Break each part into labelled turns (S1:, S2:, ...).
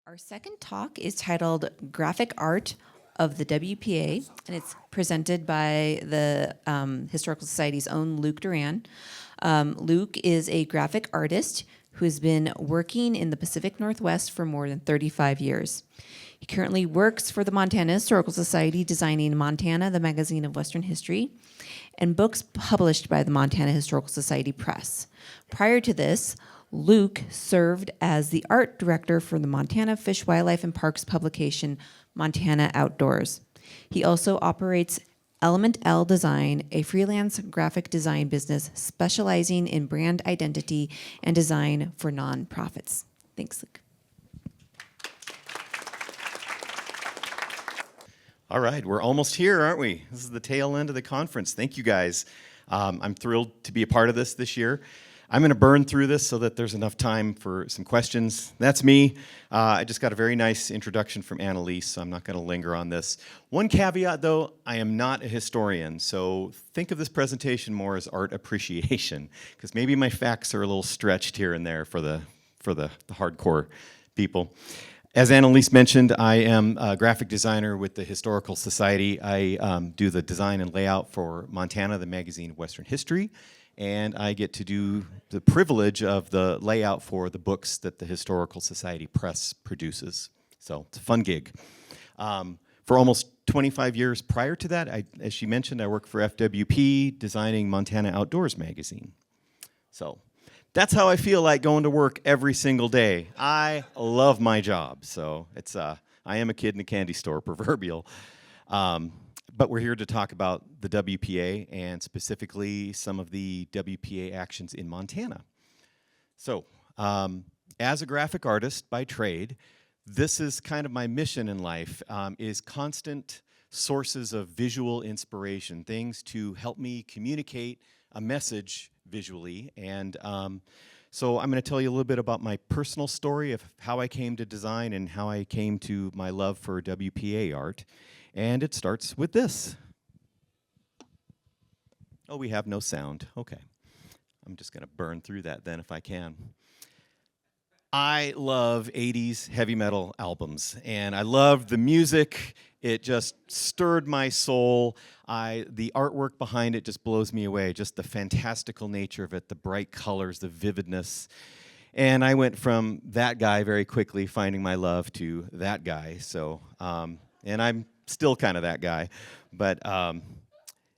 S1: Our second talk is titled Graphic Art of the WPA, and it's presented by the Historical Society's own Luke Duran. Luke is a graphic artist who has been working in the Pacific Northwest for more than 35 years. He currently works for the Montana Historical Society, designing Montana, the Magazine of Western History, and books published by the Montana Historical Society Press. Prior to this, Luke served as the art director for the Montana Fish, Wildlife, and Parks publication, Montana Outdoors. He also operates Element L Design, a freelance graphic design business specializing in brand identity and design for nonprofits. Thanks, Luke.
S2: All right, we're almost here, aren't we? This is the tail end of the conference. Thank you, guys. I'm thrilled to be a part of this year. I'm going to burn through this so that there's enough time for some questions. That's me. I just got a very nice introduction from Annalise, so I'm not going to linger on this. One caveat, though, I am not a historian, so think of this presentation more as art appreciation, because maybe my facts are a little stretched here and there for the hardcore people. As Annalise mentioned, I am a graphic designer with the Historical Society. I do the design and layout for Montana, the Magazine of Western History, and I get to do the privilege of the layout for the books that the Historical Society Press produces. So it's a fun gig. For almost 25 years prior to that, as she mentioned, I worked for FWP, designing Montana Outdoors magazine. So that's how I feel like going to work every single day. I love my job, so it's I am a kid in a candy store, proverbial. But we're here to talk about the WPA and specifically some of the WPA actions in Montana. So, as a graphic artist by trade, this is kind of my mission in life, is constant sources of visual inspiration, things to help me communicate a message visually. And so I'm going to tell you a little bit about my personal story of how I came to design and how I came to my love for WPA art. And it starts with this. Oh, we have no sound. Okay. I'm just going to burn through that then if I can. I love 80s heavy metal albums, and I loved the music. It just stirred my soul. The artwork behind it just blows me away, just the fantastical nature of it, the bright colors, the vividness. And I went from that guy very quickly, finding my love, to that guy. So, and I'm still kind of that guy. But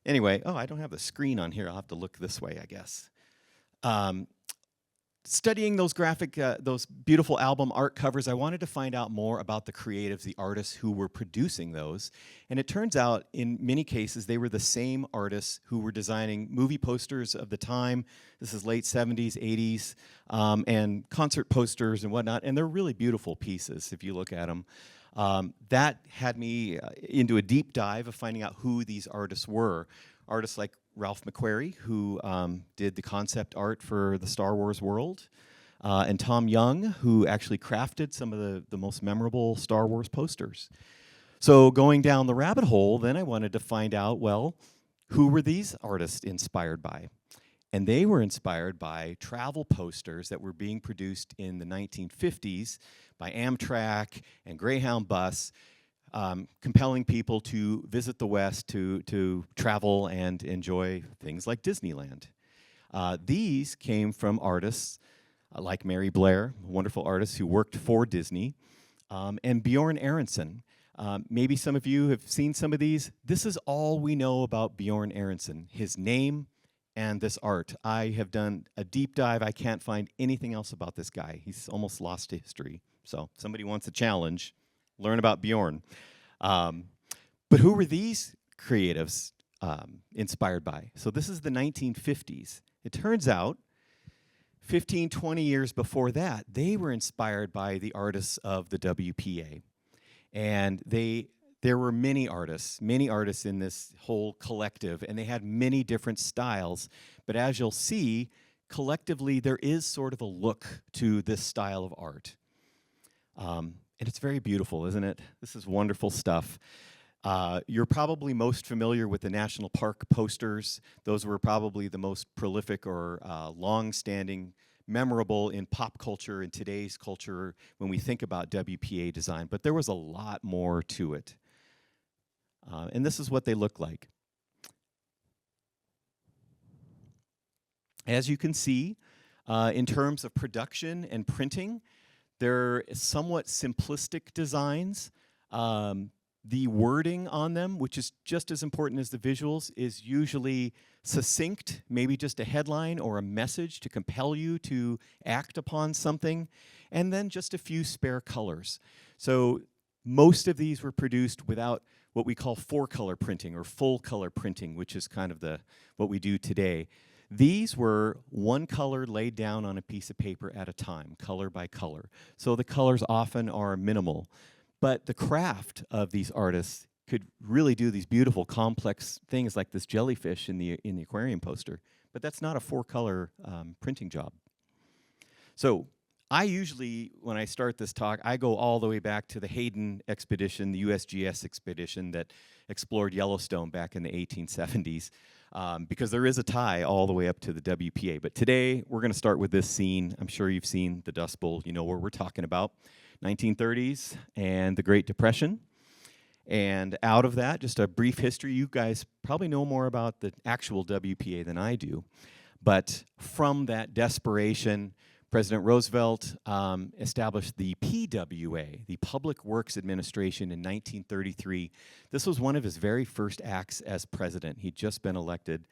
S2: anyway, I don't have the screen on here. I'll have to look this way, I guess. Studying those those beautiful album art covers, I wanted to find out more about the creatives, the artists who were producing those. And it turns out, in many cases, they were the same artists who were designing movie posters of the time. This is late 70s, 80s, and concert posters and whatnot. And they're really beautiful pieces if you look at them. That had me into a deep dive of finding out who these artists were. Artists like Ralph McQuarrie, who did the concept art for the Star Wars world, and Tom Young, who actually crafted some of the most memorable Star Wars posters. So going down the rabbit hole, then I wanted to find out, well, who were these artists inspired by? And they were inspired by travel posters that were being produced in the 1950s by Amtrak and Greyhound Bus, compelling people to visit the West, to travel and enjoy things like Disneyland. These came from artists like Mary Blair, a wonderful artist who worked for Disney, and Bjorn Aronson. Maybe some of you have seen some of these. This is all we know about Bjorn Aronson, his name and this art. I have done a deep dive. I can't find anything else about this guy. He's almost lost to history. So if somebody wants a challenge, learn about Bjorn. But who were these creatives inspired by? So this is the 1950s. It turns out 15, 20 years before that, they were inspired by the artists of the WPA. And there were many artists in this whole collective, and they had many different styles. But as you'll see, collectively, there is sort of a look to this style of art. And it's very beautiful, isn't it? This is wonderful stuff. You're probably most familiar with the national park posters. Those were probably the most prolific or long-standing memorable in pop culture, in today's culture, when we think about WPA design, but there was a lot more to it. And this is what they look like. As you can see, in terms of production and printing, they're somewhat simplistic designs. The wording on them, which is just as important as the visuals, is usually succinct, maybe just a headline or a message to compel you to act upon something, and then just a few spare colors. So most of these were produced without what we call four-color printing or full-color printing, which is kind of what we do today. These were one color laid down on a piece of paper at a time, color by color. So the colors often are minimal. But the craft of these artists could really do these beautiful, complex things like this jellyfish in the aquarium poster. But that's not a four-color printing job. So I usually, when I start this talk, I go all the way back to the Hayden expedition, the USGS expedition that explored Yellowstone back in the 1870s, because there is a tie all the way up to the WPA. But today, we're going to start with this scene. I'm sure you've seen the Dust Bowl. You know where we're talking about. 1930s and the Great Depression. And out of that, just a brief history. You guys probably know more about the actual WPA than I do. But from that desperation, President Roosevelt established the PWA, the Public Works Administration, in 1933. This was one of his very first acts as president. He'd just been elected.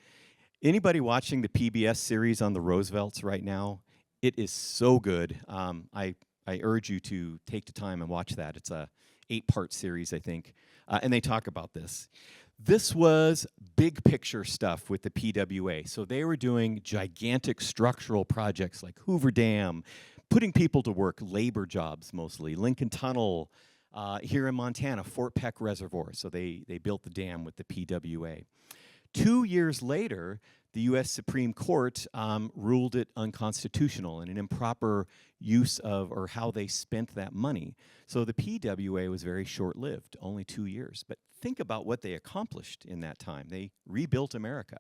S2: Anybody watching the PBS series on the Roosevelts right now? It is so good. I urge you to take the time and watch that. It's a 8-part series, I think, and they talk about this. This was big picture stuff with the PWA. So they were doing gigantic structural projects like Hoover Dam, putting people to work, labor jobs mostly, Lincoln Tunnel, here in Montana, Fort Peck Reservoir. So they built the dam with the PWA. 2 years later, the U.S. Supreme Court ruled it unconstitutional and an improper use of or how they spent that money. So the PWA was very short-lived, only 2 years. But think about what they accomplished in that time. They rebuilt America.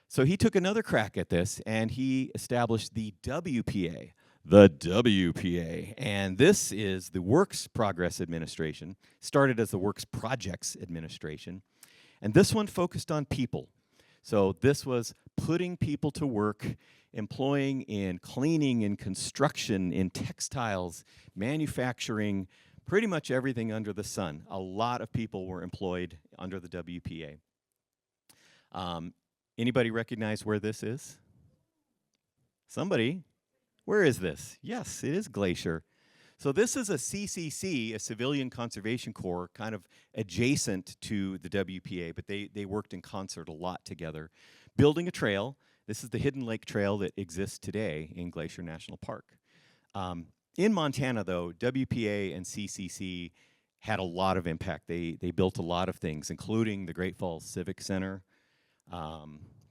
S2: So he took another crack at this, and he established the WPA. The WPA. And this is the Works Progress Administration, started as the Works Projects Administration. And this one focused on people. So this was putting people to work, employing in cleaning, in construction, in textiles, manufacturing, pretty much everything under the sun. A lot of people were employed under the WPA. Anybody recognize where this is? Somebody? Where is this? Yes, it is Glacier. So this is a CCC, a Civilian Conservation Corps, kind of adjacent to the WPA, but they worked in concert a lot together, building a trail. This is the Hidden Lake Trail that exists today in Glacier National Park. In Montana, though, WPA and CCC had a lot of impact. They built a lot of things, including the Great Falls Civic Center,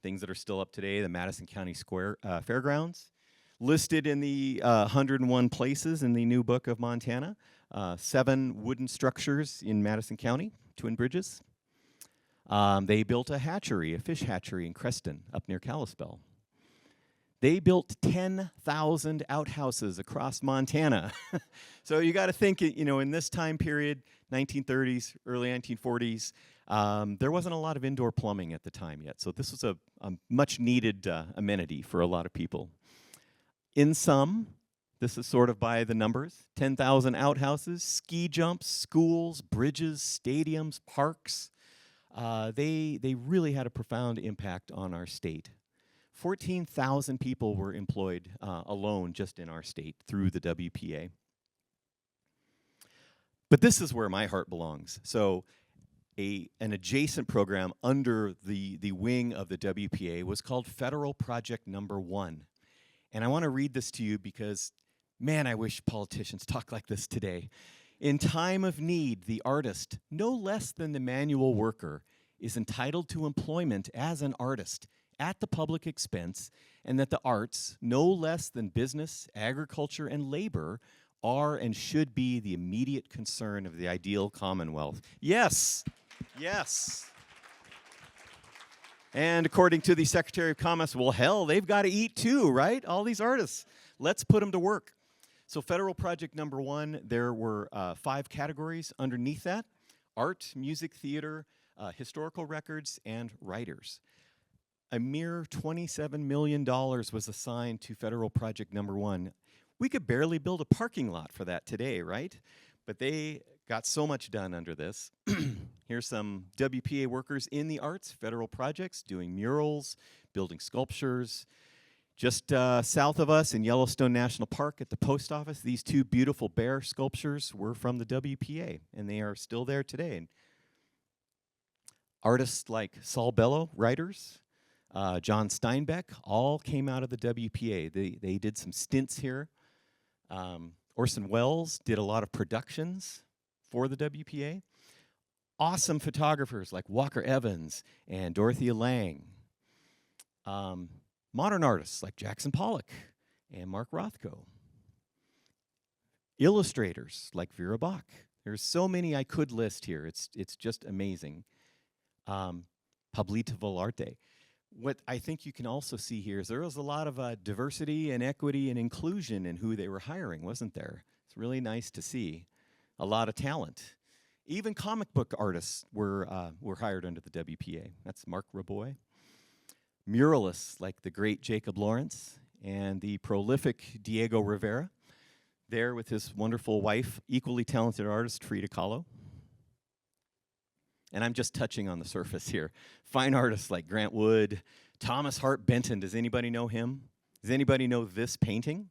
S2: things that are still up today, the Madison County Square Fairgrounds, listed in the 101 places in the new book of Montana, 7 wooden structures in Madison County, Twin Bridges. They built a hatchery, a fish hatchery in Creston, up near Kalispell. They built 10,000 outhouses across Montana. So you got to think, in this time period, 1930s, early 1940s, there wasn't a lot of indoor plumbing at the time yet. So this was a much needed amenity for a lot of people. In sum, this is sort of by the numbers, 10,000 outhouses, ski jumps, schools, bridges, stadiums, parks. They really had a profound impact on our state. 14,000 people were employed alone just in our state through the WPA. But this is where my heart belongs. So an adjacent program under the wing of the WPA was called Federal Project Number 1. And I want to read this to you because, man, I wish politicians talked like this today. In time of need, the artist, no less than the manual worker, is entitled to employment as an artist at the public expense, and that the arts, no less than business, agriculture, and labor, are and should be the immediate concern of the ideal commonwealth. Yes, yes. And according to the Secretary of Commerce, well, hell, they've got to eat too, right? All these artists. Let's put them to work. So federal project number 1, there were 5 categories underneath that: art, music, theater, historical records, and writers. A mere $27 million was assigned to federal project number 1. We could barely build a parking lot for that today, right? But they got so much done under this. Here's some WPA workers in the arts, federal projects, doing murals, building sculptures. Just south of us in Yellowstone National Park at the post office, these 2 beautiful bear sculptures were from the WPA, and they are still there today. And artists like Saul Bellow, writers, John Steinbeck, all came out of the WPA. They did some stints here. Orson Welles did a lot of productions for the WPA. Awesome photographers like Walker Evans and Dorothea Lange. Modern artists like Jackson Pollock and Mark Rothko. Illustrators like Vera Bach. There's so many I could list here. It's just amazing. Pablito Volarte. What I think you can also see here is there was a lot of diversity and equity and inclusion in who they were hiring, wasn't there? It's really nice to see. A lot of talent. Even comic book artists were hired under the WPA. That's Mark Raboy. Muralists like the great Jacob Lawrence and the prolific Diego Rivera, there with his wonderful wife, equally talented artist Frida Kahlo. And I'm just touching on the surface here. Fine artists like Grant Wood, Thomas Hart Benton. Does anybody know him? Does anybody know this painting?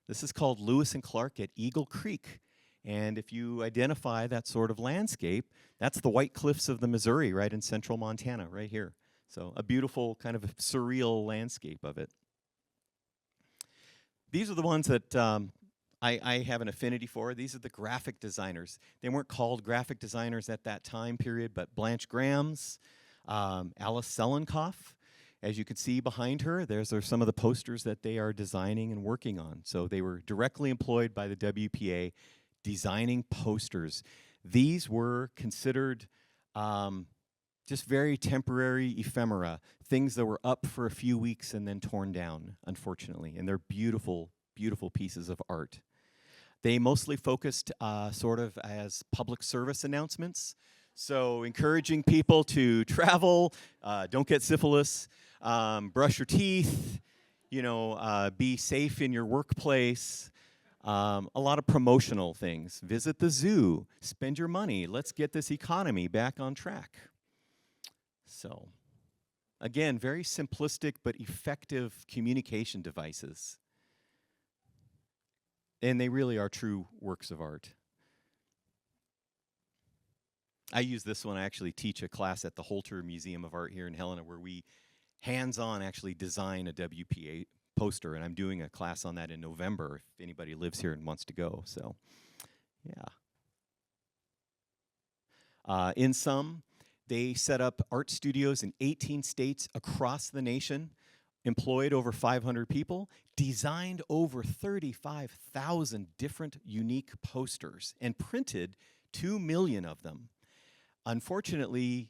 S2: This is called Lewis and Clark at Eagle Creek. And if you identify that sort of landscape, that's the White Cliffs of the Missouri right in central Montana, right here. So a beautiful kind of surreal landscape of it. These are the ones that I have an affinity for. These are the graphic designers. They weren't called graphic designers at that time period, but Blanche Grams, Alice Selenkoff. As you can see behind her, there's some of the posters that they are designing and working on. So they were directly employed by the WPA designing posters. These were considered just very temporary ephemera, things that were up for a few weeks and then torn down, unfortunately. And they're beautiful, beautiful pieces of art. They mostly focused sort of as public service announcements. So encouraging people to travel, don't get syphilis, brush your teeth, be safe in your workplace. A lot of promotional things. Visit the zoo, spend your money, let's get this economy back on track. So, again, very simplistic but effective communication devices. And they really are true works of art. I use this one. I actually teach a class at the Holter Museum of Art here in Helena where we hands-on actually design a WPA poster, and I'm doing a class on that in November if anybody lives here and wants to go. So, yeah. In sum, they set up art studios in 18 states across the nation, employed over 500 people, designed over 35,000 different unique posters, and printed 2 million of them. Unfortunately,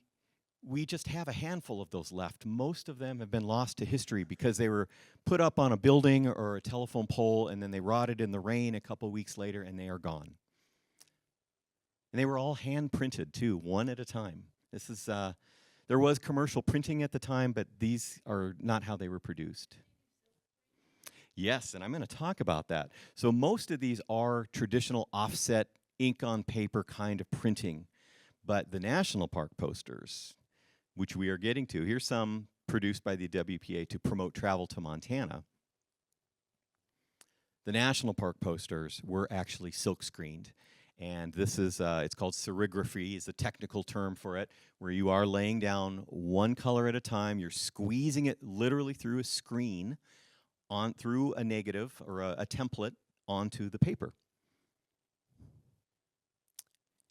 S2: we just have a handful of those left. Most of them have been lost to history because they were put up on a building or a telephone pole, and then they rotted in the rain a couple weeks later, and they are gone. And they were all hand-printed, too, one at a time. This is, there was commercial printing at the time, but these are not how they were produced. Yes, and I'm going to talk about that. So most of these are traditional offset, ink on paper kind of printing. But the national park posters, which we are getting to, here's some produced by the WPA to promote travel to Montana. The national park posters were actually silk screened. And this is, it's called serigraphy, is the technical term for it, where you are laying down one color at a time. You're squeezing it literally through a screen, through a negative or a template onto the paper.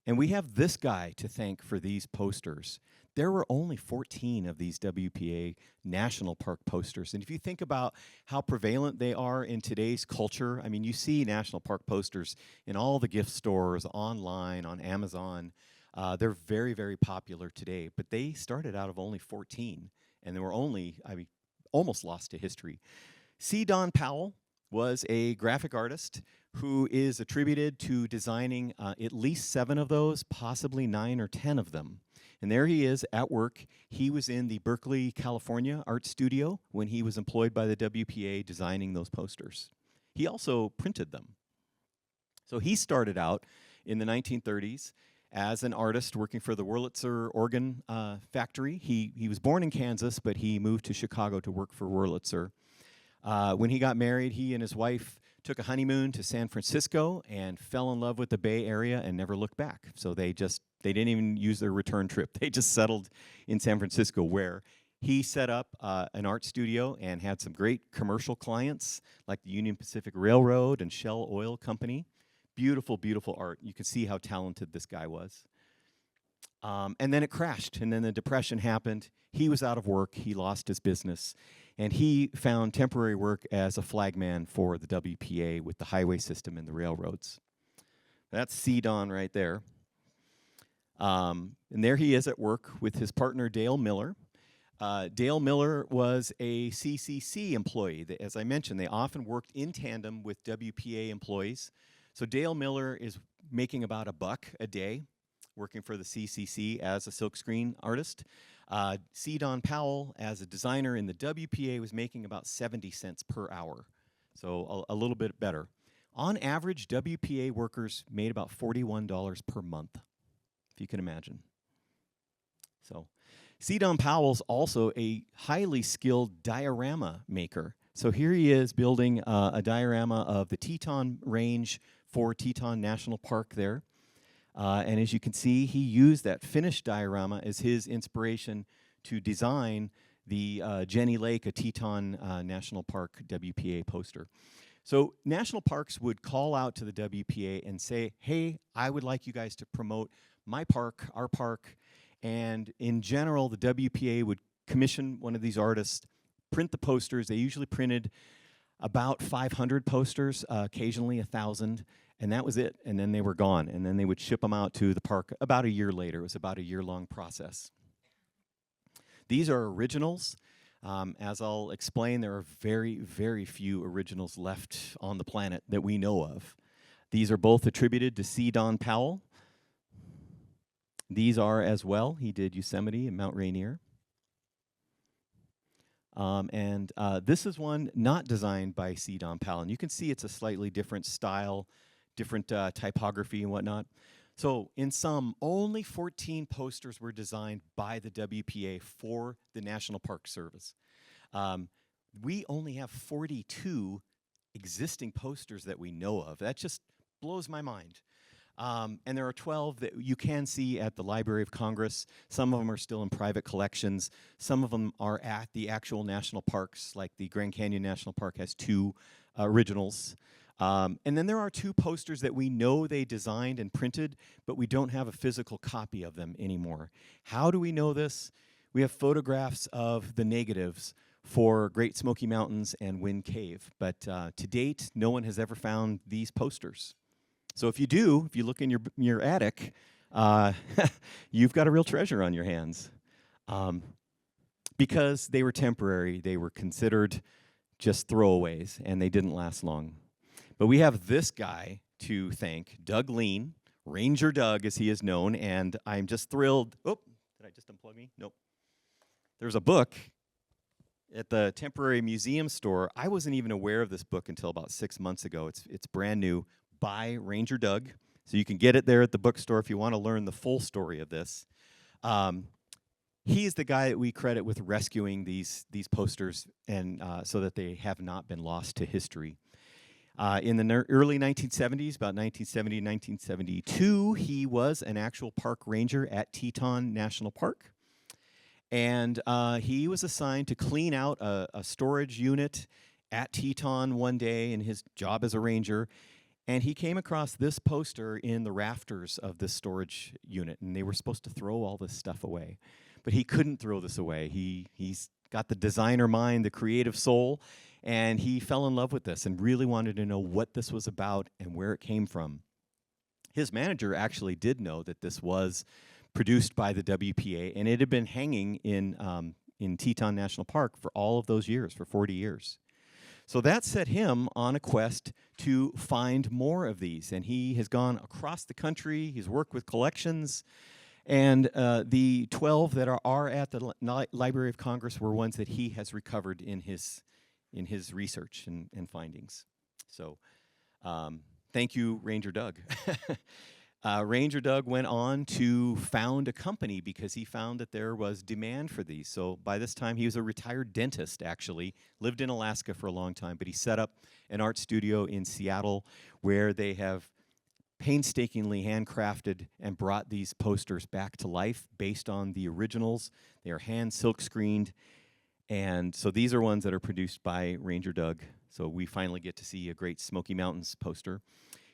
S2: And we have this guy to thank for these posters. There were only 14 of these WPA national park posters. And if you think about how prevalent they are in today's culture, I mean, you see national park posters in all the gift stores, online, on Amazon. They're very, very popular today. But they started out of only 14. and they were almost lost to history. C. Don Powell was a graphic artist who is attributed to designing at least 7 of those, possibly 9 or 10 of them. And there he is at work. He was in the Berkeley, California art studio when he was employed by the WPA designing those posters. He also printed them. So he started out in the 1930s as an artist working for the Wurlitzer organ factory. He was born in Kansas, but he moved to Chicago to work for Wurlitzer. When he got married, he and his wife took a honeymoon to San Francisco and fell in love with the Bay Area and never looked back. So they didn't even use their return trip. They just settled in San Francisco, where he set up an art studio and had some great commercial clients like the Union Pacific Railroad and Shell Oil Company. Beautiful, beautiful art. You can see how talented this guy was. And then it crashed, and then the Depression happened. He was out of work. He lost his business, and he found temporary work as a flagman for the WPA with the highway system and the railroads. That's C. Don right there. And there he is at work with his partner, Dale Miller. Dale Miller was a CCC employee. As I mentioned, they often worked in tandem with WPA employees. So Dale Miller is making about $1 a day working for the CCC as a silkscreen artist. C. Don Powell, as a designer in the WPA, was making about 70 cents per hour, so a little bit better. On average, WPA workers made about $41 per month, if you can imagine. So C. Don Powell's also a highly skilled diorama maker. So here he is building a diorama of the Teton Range for Teton National Park there. And as you can see, he used that finished diorama as his inspiration to design the Jenny Lake, a Teton National Park WPA poster. So national parks would call out to the WPA and say, hey, I would like you guys to promote my park, our park. And in general, the WPA would commission one of these artists, print the posters. They usually printed about 500 posters, occasionally 1,000. And that was it, and then they were gone. And then they would ship them out to the park about a year later. It was about a year-long process. These are originals. As I'll explain, there are very, very few originals left on the planet that we know of. These are both attributed to C. Don Powell. These are as well. He did Yosemite and Mount Rainier. This is one not designed by C. Don Powell. And you can see it's a slightly different style, different typography and whatnot. So in sum, only 14 posters were designed by the WPA for the National Park Service. We only have 42 existing posters that we know of. That just blows my mind. And there are 12 that you can see at the Library of Congress. Some of them are still in private collections. Some of them are at the actual national parks, like the Grand Canyon National Park has 2 originals. And then there are 2 posters that we know they designed and printed, but we don't have a physical copy of them anymore. How do we know this? We have photographs of the negatives for Great Smoky Mountains and Wind Cave, but to date, no one has ever found these posters. So if you do, if you look in your attic, you've got a real treasure on your hands. Because they were temporary, they were considered just throwaways, and they didn't last long. But we have this guy to thank, Doug Lean, Ranger Doug as he is known, and I'm just thrilled. Oh, did I just unplug me? Nope. There's a book at the temporary museum store. I wasn't even aware of this book until about 6 months ago. It's brand new, by Ranger Doug. So you can get it there at the bookstore if you want to learn the full story of this. He's the guy that we credit with rescuing these posters and so that they have not been lost to history. In the early 1970s, about 1970, 1972, he was an actual park ranger at Teton National Park. And he was assigned to clean out a storage unit at Teton one day in his job as a ranger. And he came across this poster in the rafters of this storage unit. And they were supposed to throw all this stuff away. But he couldn't throw this away. He's got the designer mind, the creative soul. And he fell in love with this and really wanted to know what this was about and where it came from. His manager actually did know that this was produced by the WPA, and it had been hanging in in Teton National Park for all of those years, for 40 years. So that set him on a quest to find more of these. And he has gone across the country. He's worked with collections. And the 12 that are at the Library of Congress were ones that he has recovered in his research and findings. So thank you, Ranger Doug. Ranger Doug went on to found a company because he found that there was demand for these. So by this time, he was a retired dentist, actually, lived in Alaska for a long time, but he set up an art studio in Seattle where they have painstakingly handcrafted and brought these posters back to life based on the originals. They are hand silk screened. And so these are ones that are produced by Ranger Doug. So we finally get to see a great Smoky Mountains poster.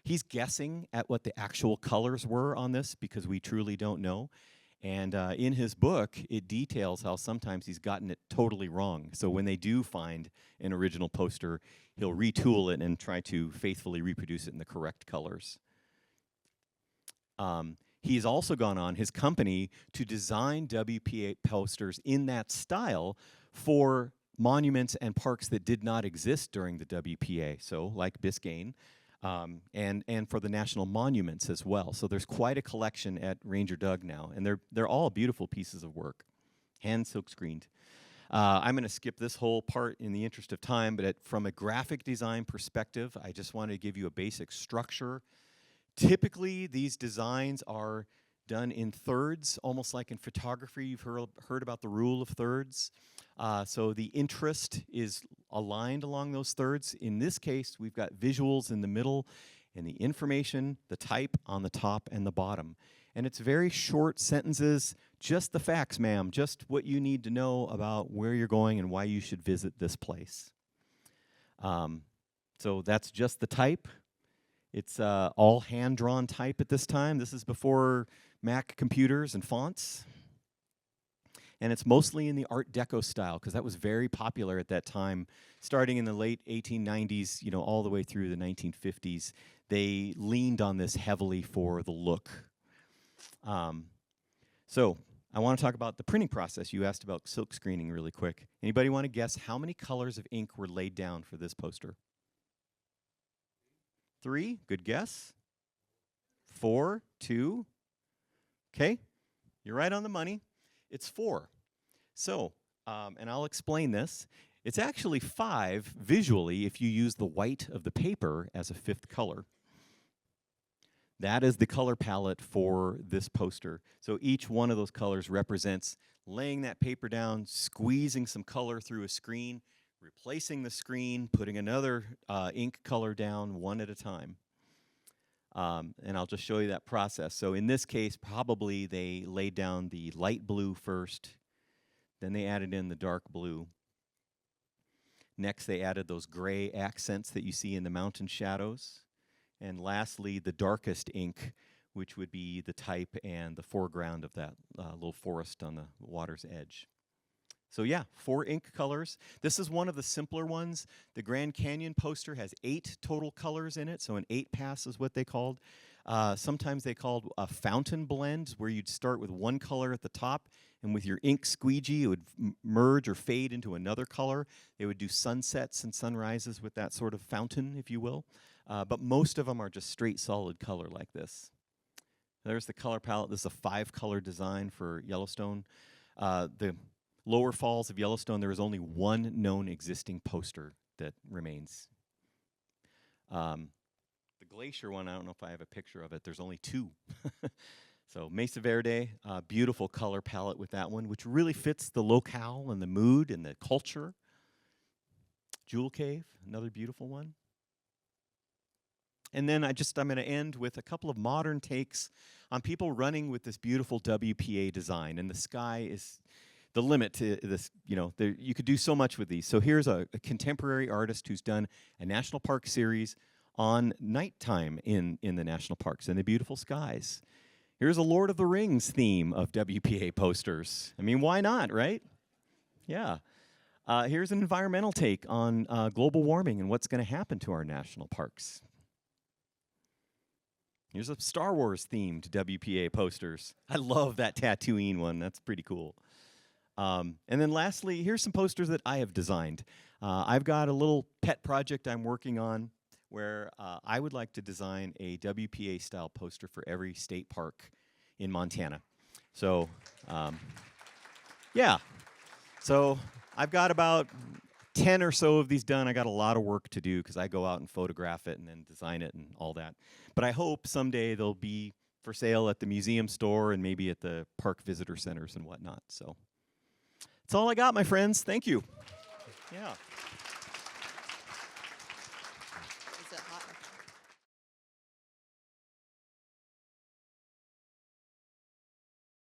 S2: He's guessing at what the actual colors were on this because we truly don't know. And in his book, it details how sometimes he's gotten it totally wrong. So when they do find an original poster, he'll retool it and try to faithfully reproduce it in the correct colors. He's also gone on, his company, to design WPA posters in that style for monuments and parks that did not exist during the WPA, so like Biscayne. And for the national monuments as well. So there's quite a collection at Ranger Doug now, and they're all beautiful pieces of work, hand silk screened. I'm going to skip this whole part in the interest of time, but from a graphic design perspective, I just wanted to give you a basic structure. Typically, these designs are done in thirds, almost like in photography. You've heard about the rule of thirds. So the interest is aligned along those thirds. In this case, we've got visuals in the middle and the information, the type on the top and the bottom. And it's very short sentences, just the facts, ma'am, just what you need to know about where you're going and why you should visit this place. So that's just the type. It's all hand-drawn type at this time. This is before Mac computers and fonts. And it's mostly in the Art Deco style, because that was very popular at that time, starting in the late 1890s, all the way through the 1950s. They leaned on this heavily for the look. So I want to talk about the printing process. You asked about silk screening really quick. Anybody want to guess how many colors of ink were laid down for this poster? 3, good guess. 4, 2. Okay, you're right on the money. It's 4. So, and I'll explain this. It's actually 5 visually if you use the white of the paper as a 5th color. That is the color palette for this poster. So each one of those colors represents laying that paper down, squeezing some color through a screen, replacing the screen, putting another ink color down one at a time. And I'll just show you that process. So in this case, probably they laid down the light blue first, then they added in the dark blue. Next, they added those gray accents that you see in the mountain shadows. And lastly, the darkest ink, which would be the type and the foreground of that little forest on the water's edge. So yeah, 4 ink colors. This is one of the simpler ones. The Grand Canyon poster has 8 total colors in it, so an 8-pass is what they called. Sometimes they called a fountain blend, where you'd start with one color at the top, and with your ink squeegee, it would merge or fade into another color. They would do sunsets and sunrises with that sort of fountain, if you will. But most of them are just straight solid color like this. There's the color palette. This is a 5-color design for Yellowstone. The lower falls of Yellowstone, there is only one known existing poster that remains. The glacier one, I don't know if I have a picture of it. There's only 2. So Mesa Verde, beautiful color palette with that one, which really fits the locale and the mood and the culture. Jewel Cave, another beautiful one. And then I'm going to end with a couple of modern takes on people running with this beautiful WPA design. And the sky is the limit to this. You could do so much with these. So here's a contemporary artist who's done a national park series on nighttime in the national parks and the beautiful skies. Here's a Lord of the Rings theme of WPA posters. I mean, why not, right? Yeah. Here's an environmental take on global warming and what's going to happen to our national parks. Here's a Star Wars themed WPA posters. I love that Tatooine one. That's pretty cool. And then lastly, here's some posters that I have designed. I've got a little pet project I'm working on where I would like to design a WPA style poster for every state park in Montana. So, yeah. So I've got about 10 or so of these done. I got a lot of work to do because I go out and photograph it and then design it and all that. But I hope someday they'll be for sale at the museum store and maybe at the park visitor centers and whatnot. So that's all I got, my friends. Thank you. Yeah.